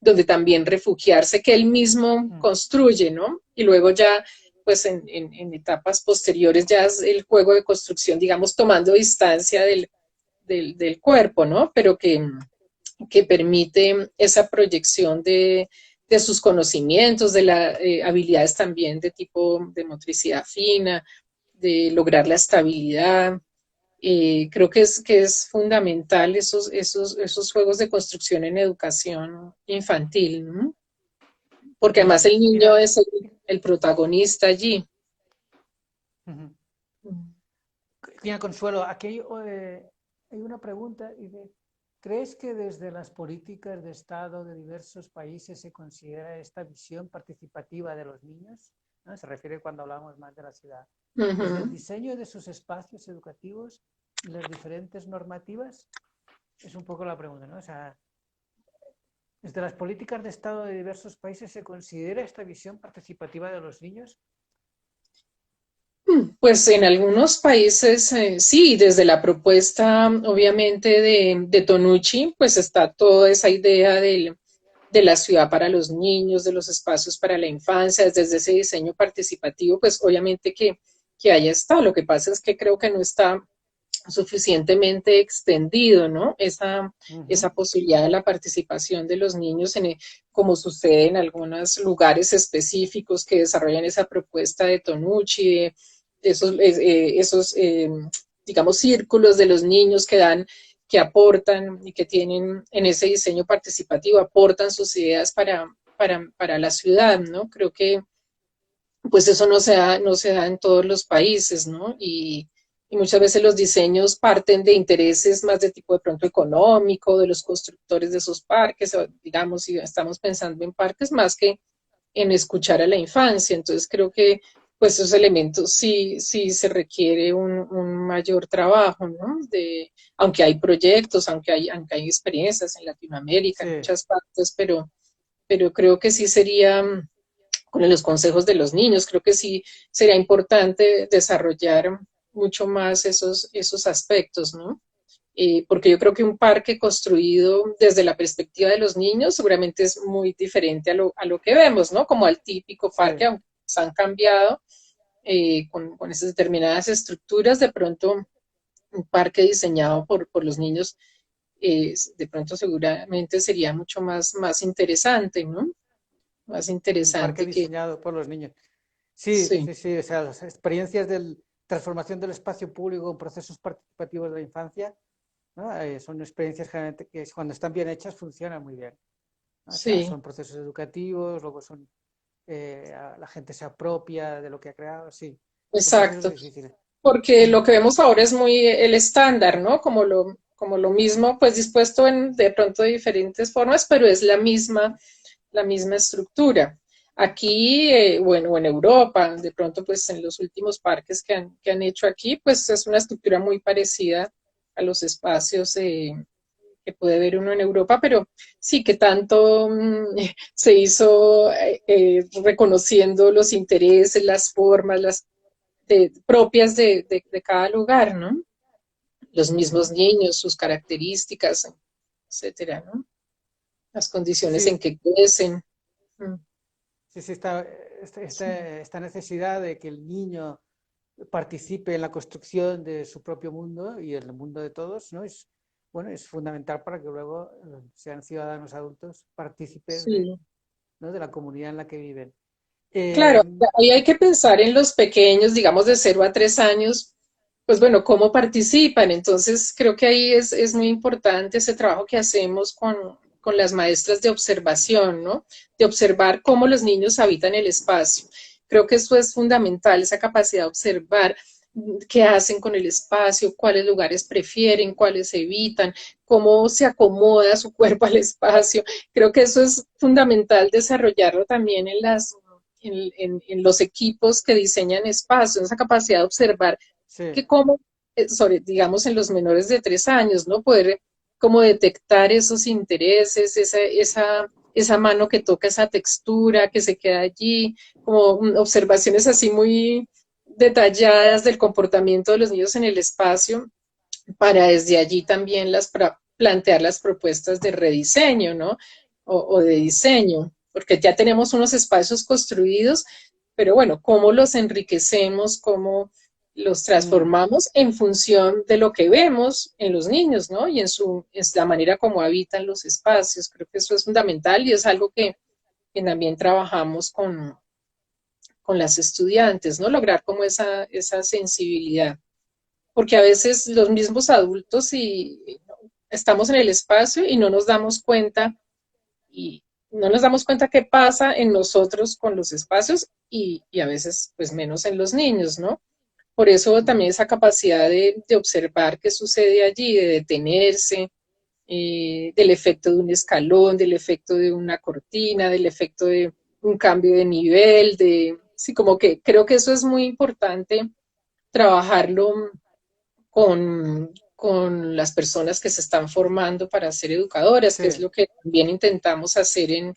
donde también refugiarse, que él mismo construye, ¿no? Y luego ya, pues en etapas posteriores ya es el juego de construcción, digamos, tomando distancia del cuerpo, ¿no? Pero que permite esa proyección de sus conocimientos, de las habilidades también de tipo de motricidad fina, de lograr la estabilidad. Creo que es fundamental esos juegos de construcción en educación infantil, ¿no? Porque Muy además bien. el niño Mira, es el protagonista allí. mira, Consuelo, aquí hay una pregunta. ¿Crees que desde las políticas de Estado de diversos países se considera esta visión participativa de los niños? ¿No? Se refiere cuando hablamos más de la ciudad. Uh Desde el -huh. diseño de sus espacios educativos y las diferentes normativas, es un poco la pregunta, ¿no? O sea, desde las políticas de Estado de diversos países se considera esta visión participativa de los niños. Pues en algunos países sí, desde la propuesta obviamente de Tonucci, pues está toda esa idea de la ciudad para los niños, de los espacios para la infancia, desde ese diseño participativo, pues obviamente que haya está. Lo que pasa es que creo que no está suficientemente extendido, ¿no? Esa posibilidad de la participación de los niños, como sucede en algunos lugares específicos que desarrollan esa propuesta de Tonucci, esos digamos, círculos de los niños que aportan y que tienen en ese diseño participativo, aportan sus ideas para la ciudad, ¿no? Creo que pues eso no se da en todos los países, ¿no? Y muchas veces los diseños parten de intereses más de tipo de pronto económico, de los constructores de esos parques, o, digamos, si estamos pensando en parques más que en escuchar a la infancia. Entonces creo que pues esos elementos sí se requiere un mayor trabajo, ¿no? Aunque hay proyectos, aunque hay experiencias en Latinoamérica, en Sí. muchas partes, pero creo que sí sería con los consejos de los niños. Creo que sí sería importante desarrollar mucho más esos aspectos, ¿no? Porque yo creo que un parque construido desde la perspectiva de los niños seguramente es muy diferente a lo que vemos, ¿no? Como al típico Sí. parque, aunque se han cambiado con esas determinadas estructuras, de pronto un parque diseñado por los niños, de pronto seguramente sería mucho más interesante, ¿no? Más Un parque interesante que, diseñado por los niños. Sí, sí. sí, sí. O sea, las experiencias de transformación del espacio público en procesos participativos de la infancia, ¿no? Son experiencias generalmente que cuando están bien hechas funcionan muy bien, ¿no? O sea, Sí, son procesos educativos, luego son la gente se apropia de lo que ha creado, sí, son procesos exacto. difíciles. Porque lo que vemos ahora es muy el estándar, ¿no? Como lo mismo, pues dispuesto de pronto de diferentes formas, pero es la misma estructura. Aquí, bueno, en Europa, de pronto, pues en los últimos parques que han hecho aquí, pues es una estructura muy parecida a los espacios que puede ver uno en Europa, pero sí que tanto se hizo reconociendo los intereses, las formas, propias de cada lugar, ¿no? Los mismos Ujú. niños, sus características, etcétera, ¿no? Las condiciones en Sí, que crecen. Mm, sí, sí, sí, esta necesidad de que el niño participe en la construcción de su propio mundo y en el mundo de todos, ¿no? Es, bueno, es fundamental para que luego sean ciudadanos adultos partícipes de, Sí. ¿no? de la comunidad en la que viven. Claro, Eh, ahí hay que pensar en los pequeños, digamos de 0 a 3 años, pues bueno, cómo participan. Entonces, creo que ahí es muy importante ese trabajo que hacemos con las maestras de observación, ¿no? De observar cómo los niños habitan el espacio. Creo que eso es fundamental, esa capacidad de observar qué hacen con el espacio, cuáles lugares prefieren, cuáles evitan, cómo se acomoda su cuerpo al espacio. Creo que eso es fundamental desarrollarlo también en los equipos que diseñan espacios, esa capacidad de observar sí. que como, sobre, digamos, en los menores de 3 años, ¿no? Poder como detectar esos intereses, esa mano que toca esa textura que se queda allí, como observaciones así muy detalladas del comportamiento de los niños en el espacio, para desde allí también plantear las propuestas de rediseño, ¿no? O de diseño, porque ya tenemos unos espacios construidos, pero bueno, ¿cómo los enriquecemos? ¿Cómo los Mm. transformamos en función de lo que vemos en los niños, ¿no? Y en la manera como habitan los espacios. Creo que eso es fundamental y es algo que también trabajamos con las estudiantes, ¿no? Lograr como esa sensibilidad, porque a veces los mismos adultos y estamos en el espacio y no nos damos cuenta y no nos damos cuenta qué pasa en nosotros con los espacios y a veces pues menos en los niños, ¿no? Por eso Mm. también esa capacidad de observar qué sucede allí, de detenerse, del efecto de un escalón, del efecto de una cortina, del efecto de un cambio de nivel, sí, como que creo que eso es muy importante trabajarlo con las personas que se están formando para ser educadoras, Sí, que es lo que también intentamos hacer en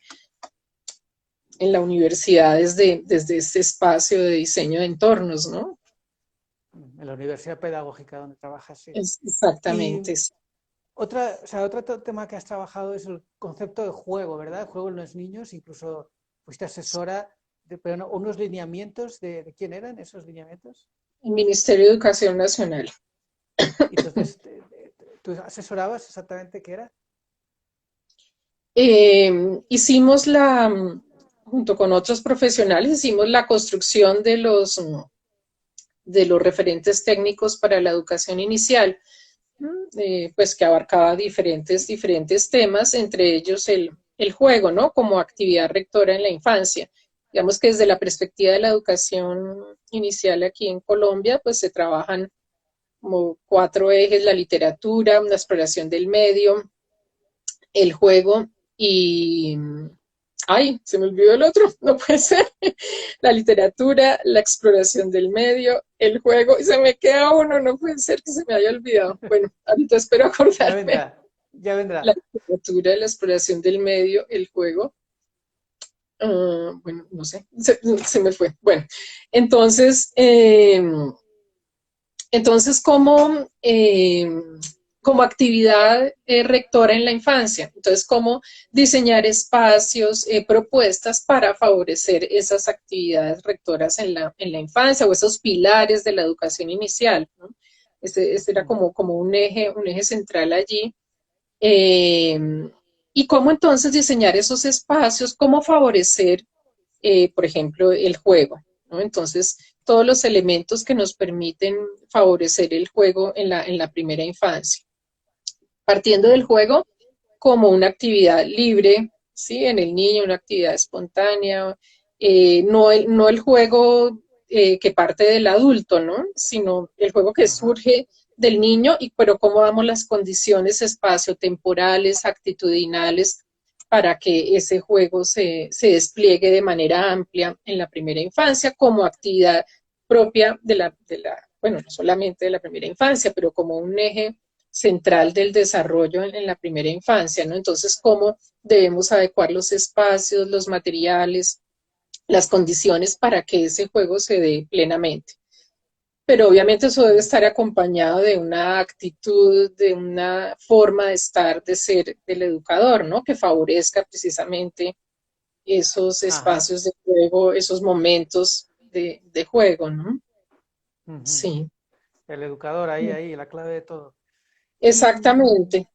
la universidad desde este espacio de diseño de entornos, ¿no? en la universidad pedagógica donde trabajas, sí. Y Exactamente. otra, o sea, otro tema que has trabajado es el concepto de juego, ¿verdad? El juego en los niños, incluso fuiste asesora de, pero unos lineamientos de quién eran esos lineamientos. El Ministerio de Educación Nacional. Y entonces, ¿tú asesorabas exactamente qué era? Hicimos junto con otros profesionales, hicimos la construcción de los referentes técnicos para la educación inicial, pues que abarcaba diferentes temas, entre ellos el juego, ¿no? Como actividad rectora en la infancia. Digamos que desde la perspectiva de la educación inicial aquí en Colombia, pues se trabajan como 4 ejes: la literatura, la exploración del medio, el juego y... Ay, se me olvidó el otro, no puede ser. La literatura, la exploración del medio, el juego, y se me queda uno, no puede ser que se me haya olvidado. Bueno, ahorita espero Ya acordarme. vendrá, ya La vendrá. literatura, la exploración del medio, el juego. Bueno, no sé, se me fue. Bueno, entonces, entonces, como actividad rectora en la infancia, entonces, cómo diseñar espacios, propuestas para favorecer esas actividades rectoras en la infancia o esos pilares de la educación inicial, ¿no? Este era Mm. como un eje central allí. Eh, y cómo entonces diseñar esos espacios, cómo favorecer, por ejemplo, el juego, ¿no? Entonces, todos los elementos que nos permiten favorecer el juego en la primera infancia. Partiendo del Mm. juego como una actividad libre, ¿sí? En el niño, una actividad espontánea, no el juego que parte del adulto, ¿no? Sino el juego que Ajá. surge del niño, pero cómo damos las condiciones espaciotemporales, actitudinales, para que ese juego se despliegue de manera amplia en la primera infancia como actividad propia bueno, no solamente de la primera infancia, pero como un eje central del desarrollo en la primera infancia, ¿no? Entonces, cómo debemos adecuar los espacios, los materiales, las condiciones para que ese juego se dé plenamente. Pero obviamente eso debe Mm. estar acompañado de una actitud, de una forma de estar, de ser del educador, ¿no? Que favorezca precisamente esos Ajá. espacios de juego, esos momentos de juego, ¿no? Ujú. Sí, El educador ahí, la clave de todo. Y exactamente.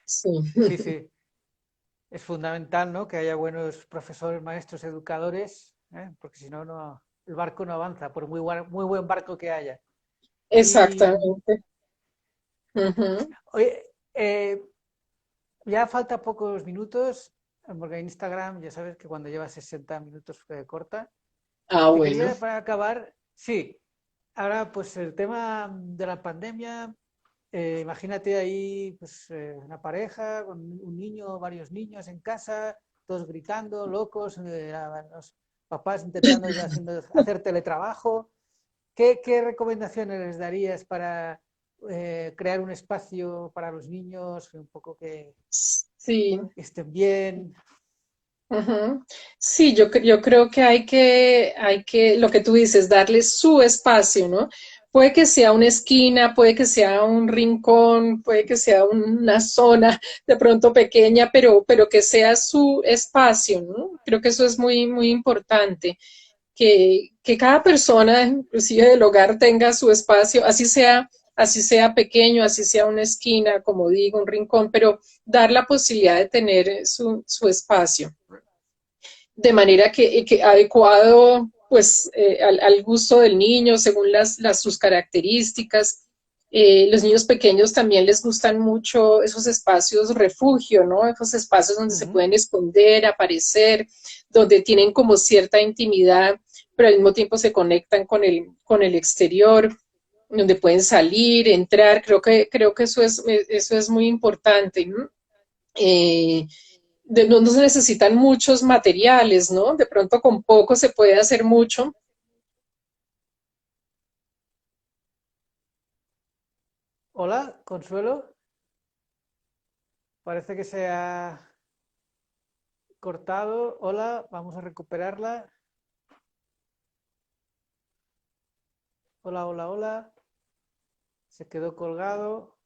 Sí. sí, sí, es fundamental, ¿no? Que haya buenos profesores, maestros, educadores, ¿eh? Porque si no, el barco no avanza, por muy buen barco que haya. Y, Exactamente. Ujú. oye, ya falta pocos minutos, porque en Instagram ya sabes que cuando lleva 60 minutos corta. Ah, Te bueno. quería, para acabar, sí, ahora pues el tema de la pandemia, imagínate ahí pues una pareja con un niño, varios niños en casa, todos gritando, locos, los papás intentando hacer teletrabajo. ¿Qué recomendaciones les darías para crear un espacio para los niños, un poco que Sí. estén bien? Ujú. Sí, yo creo que lo que tú dices, darle su espacio, ¿no? Puede que sea una esquina, puede que sea un rincón, puede que sea una zona de pronto pequeña, pero que sea su espacio, ¿no? Creo que eso es muy, muy importante, que cada persona, inclusive del hogar, tenga su espacio, así sea pequeño, así sea una esquina, como digo, un rincón, pero dar la posibilidad de tener su espacio de manera que adecuado pues al gusto del niño según sus características. Los niños pequeños también les gustan mucho esos espacios refugio, ¿no? Esos espacios donde se Ujú. pueden esconder, aparecer, donde tienen como cierta intimidad, pero al mismo tiempo se conectan con el exterior, donde pueden salir, entrar. Creo que eso es muy importante, ¿no? Eh, no se necesitan muchos materiales, ¿no? De pronto con poco se puede hacer mucho. Hola, Consuelo. Parece que se ha cortado. Hola, vamos a recuperarla. Hola, hola, hola. Se quedó colgado.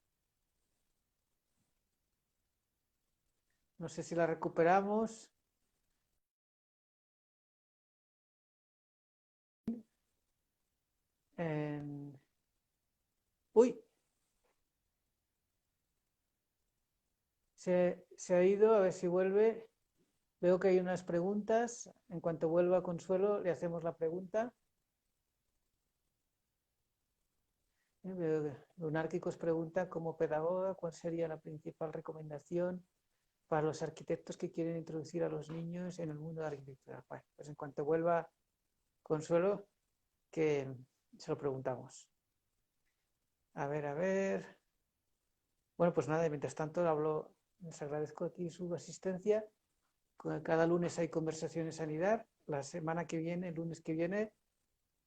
No sé si la recuperamos. En- Uy, se ha ido. A ver si vuelve. Veo que hay unas preguntas. En cuanto vuelva Consuelo, le hacemos la pregunta. Veo que Lunárquicos pregunta, como pedagoga, ¿cuál sería la principal recomendación para los arquitectos que quieren introducir a los niños en el mundo de la arquitectura? Bueno, pues en cuanto vuelva Consuelo, que se lo preguntamos. A ver, a ver. Bueno, pues nada, mientras tanto les agradezco aquí su asistencia. Cada lunes hay conversaciones sanidad. La semana que viene, el lunes que viene,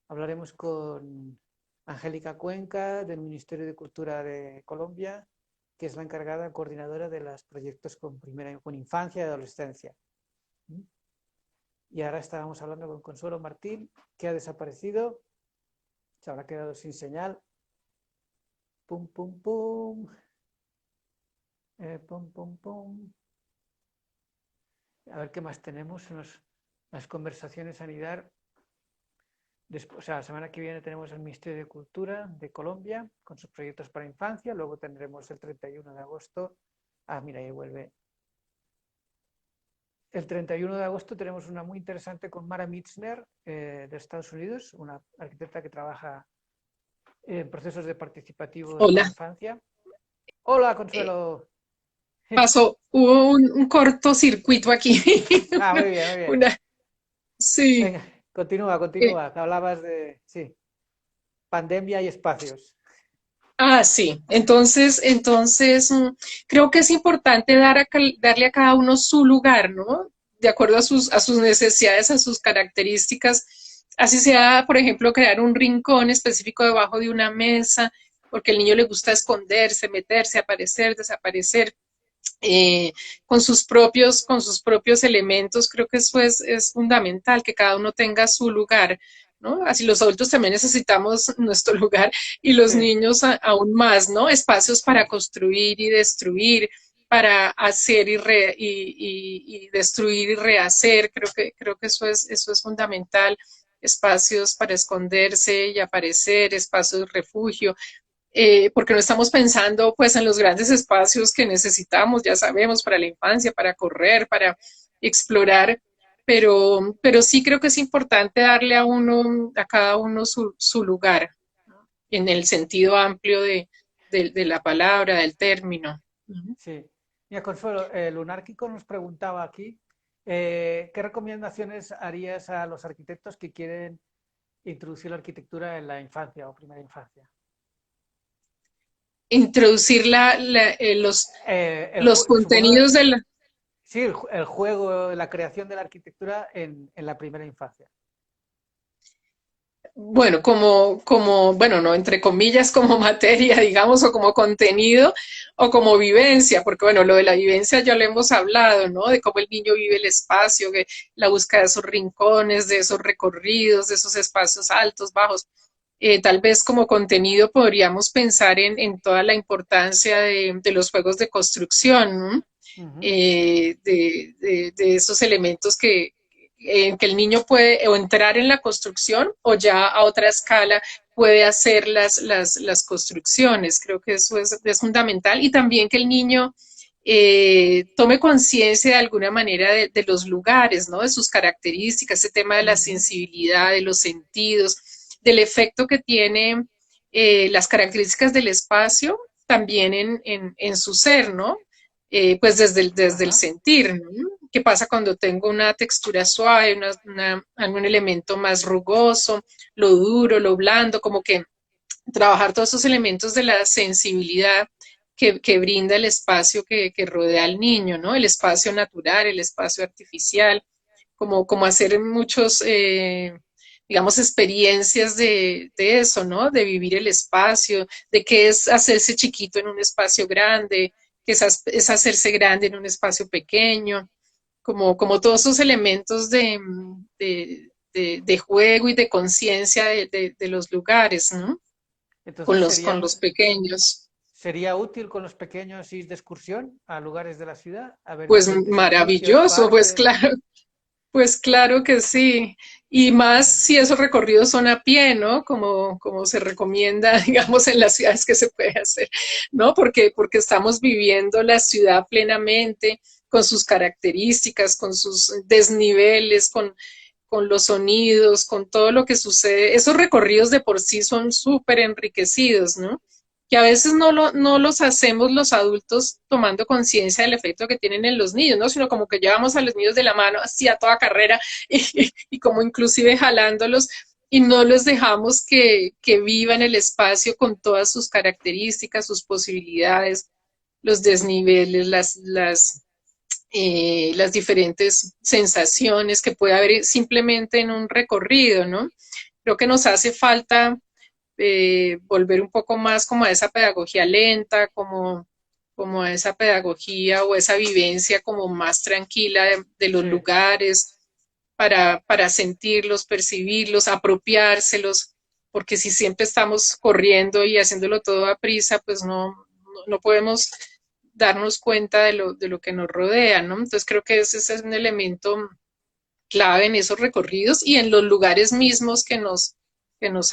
hablaremos con Angélica Cuenca del Ministerio de Cultura de Colombia, que es la encargada coordinadora de los proyectos con infancia y adolescencia. Y ahora estábamos hablando con Consuelo Martín, que ha desaparecido, se habrá quedado sin señal. Pum, pum, pum. Pum, pum, pum. A ver qué más tenemos en las conversaciones sanidad. Después, o sea, la semana que viene tenemos el Ministerio de Cultura de Colombia con sus proyectos para infancia. Luego tendremos el 31 de agosto. Ah, mira, ahí vuelve. El 31 de agosto tenemos una muy interesante con Mara Mitzner de Estados Unidos, una arquitecta que trabaja en procesos de participativos para Hola. infancia. Hola, Eh, Consuelo. hubo un cortocircuito aquí. Ah, muy bien, muy bien. Una, sí. Venga, continúa, eh, continúa. Hablabas de, sí, pandemia y espacios. sí. Entonces, creo que es importante darle a cada uno su lugar, ¿no? De acuerdo a sus necesidades, a sus características. Así sea, por ejemplo, crear un rincón específico debajo de una mesa, porque al niño le gusta esconderse, meterse, aparecer, desaparecer. Con sus propios elementos, creo que eso es fundamental, que cada uno tenga su lugar, ¿no? Así los adultos también necesitamos nuestro lugar y los Sí, niños aún más, ¿no? Espacios para sí. construir y destruir, para hacer y destruir y rehacer, creo que eso es fundamental. espacios para esconderse y aparecer, espacios de refugio, porque no estamos pensando pues en los grandes espacios que necesitamos, ya sabemos, para la infancia, para correr, para explorar, pero sí creo que es importante darle a uno, a cada uno su lugar, ¿no? En el sentido amplio de la palabra, del término. Sí. Mira, Consuelo, Lunárquico nos preguntaba aquí, ¿qué recomendaciones harías a los arquitectos que quieren introducir la arquitectura en la infancia o primera infancia? Introducir los Supongo, contenidos de la... sí, el juego, la creación de la arquitectura en la primera infancia. Bueno, bueno, no, entre comillas, como materia, digamos, o como contenido, o como vivencia, porque bueno, lo de la vivencia ya lo hemos hablado, ¿no? De cómo el niño vive el espacio, que la búsqueda de esos rincones, de esos recorridos, de esos espacios altos, bajos. Tal vez como contenido podríamos pensar en toda la importancia de los juegos de construcción, ¿no? Ujú. De esos elementos que el niño puede o entrar en la construcción o ya a otra escala puede hacer las construcciones. Creo que eso es fundamental y también que el niño tome conciencia de alguna manera de los lugares, ¿no? De sus características, ese tema de la Ujú. sensibilidad, de los sentidos, del efecto que tiene las características del espacio también en su ser, ¿no? Pues desde el Ajá. sentir, ¿no? ¿Qué pasa cuando tengo una textura suave, algún elemento más rugoso, lo duro, lo blando, como que trabajar todos esos elementos de la sensibilidad que brinda el espacio que rodea al niño, ¿no? El espacio natural, el espacio artificial, como hacer muchos, digamos, experiencias de eso, ¿no? De vivir el espacio, de qué es hacerse chiquito en un espacio grande, que es hacerse grande en un espacio pequeño, como todos esos elementos de juego y de conciencia de los lugares, ¿no? Entonces Con los pequeños. sería útil con los pequeños ir de excursión a lugares de la ciudad, a ver Pues diferentes edificios, maravilloso, parques. pues claro que sí. Y más si esos recorridos son a pie, ¿no? Como se recomienda, digamos, en las ciudades que se puede hacer, ¿no? Porque estamos viviendo la ciudad plenamente, con sus características, con sus desniveles, con los sonidos, con todo lo que sucede. Esos recorridos de por sí son súper enriquecidos, ¿no? Que a veces no los hacemos los adultos tomando conciencia del efecto que tienen en los niños, ¿no? Sino como que llevamos a los niños de la mano así a toda carrera y como inclusive jalándolos y no los dejamos que vivan el espacio con todas sus características, sus posibilidades, los desniveles, las diferentes sensaciones que puede haber simplemente en un recorrido, ¿no? Creo que nos hace falta volver un poco más como a esa pedagogía lenta, como a esa pedagogía o esa vivencia como más tranquila de los Sí, lugares para sentirlos, percibirlos, apropiárselos, porque si siempre estamos corriendo y haciéndolo todo a prisa, pues no podemos darnos cuenta de lo que nos rodea, ¿no? Entonces creo que ese es un elemento clave en esos recorridos y en los lugares mismos que nos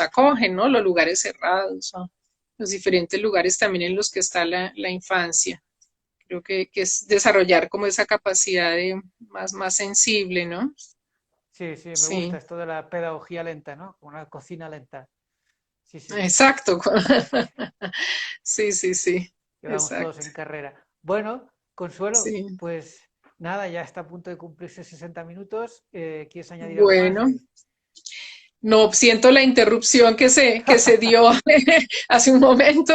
acogen, ¿no? Los lugares cerrados, ¿no? Los diferentes lugares también en los que está la infancia. Creo que es desarrollar como esa capacidad de más sensible, ¿no? sí, sí, me gusta Sí, esto de la pedagogía lenta, ¿no? Como una cocina lenta. Sí, sí, exacto. Sí, sí, sí, que vamos todos exacto. en carrera. Bueno, Consuelo, Sí, pues nada, ya está a punto de cumplirse 60 minutos. ¿Quieres añadir algo más? bueno. No siento la interrupción que se dio hace un momento,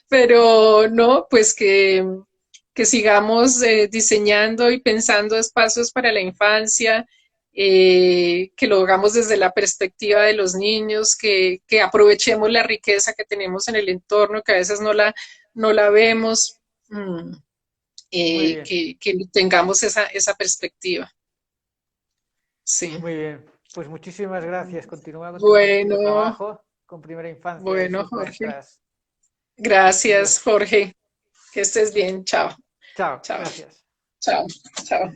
pero no, pues que sigamos diseñando y pensando espacios para la infancia, que lo hagamos desde la perspectiva de los niños, que aprovechemos la riqueza que tenemos en el entorno, que a veces no la vemos, Muy bien, que tengamos esa perspectiva. Sí. muy bien. Pues muchísimas gracias. Continúa con tu importante Bueno, trabajo con primera infancia y bueno, sus Jorge. maestras. Gracias, Adiós. Jorge. Que estés bien. Chao, Chao, chao, gracias. chao, chao.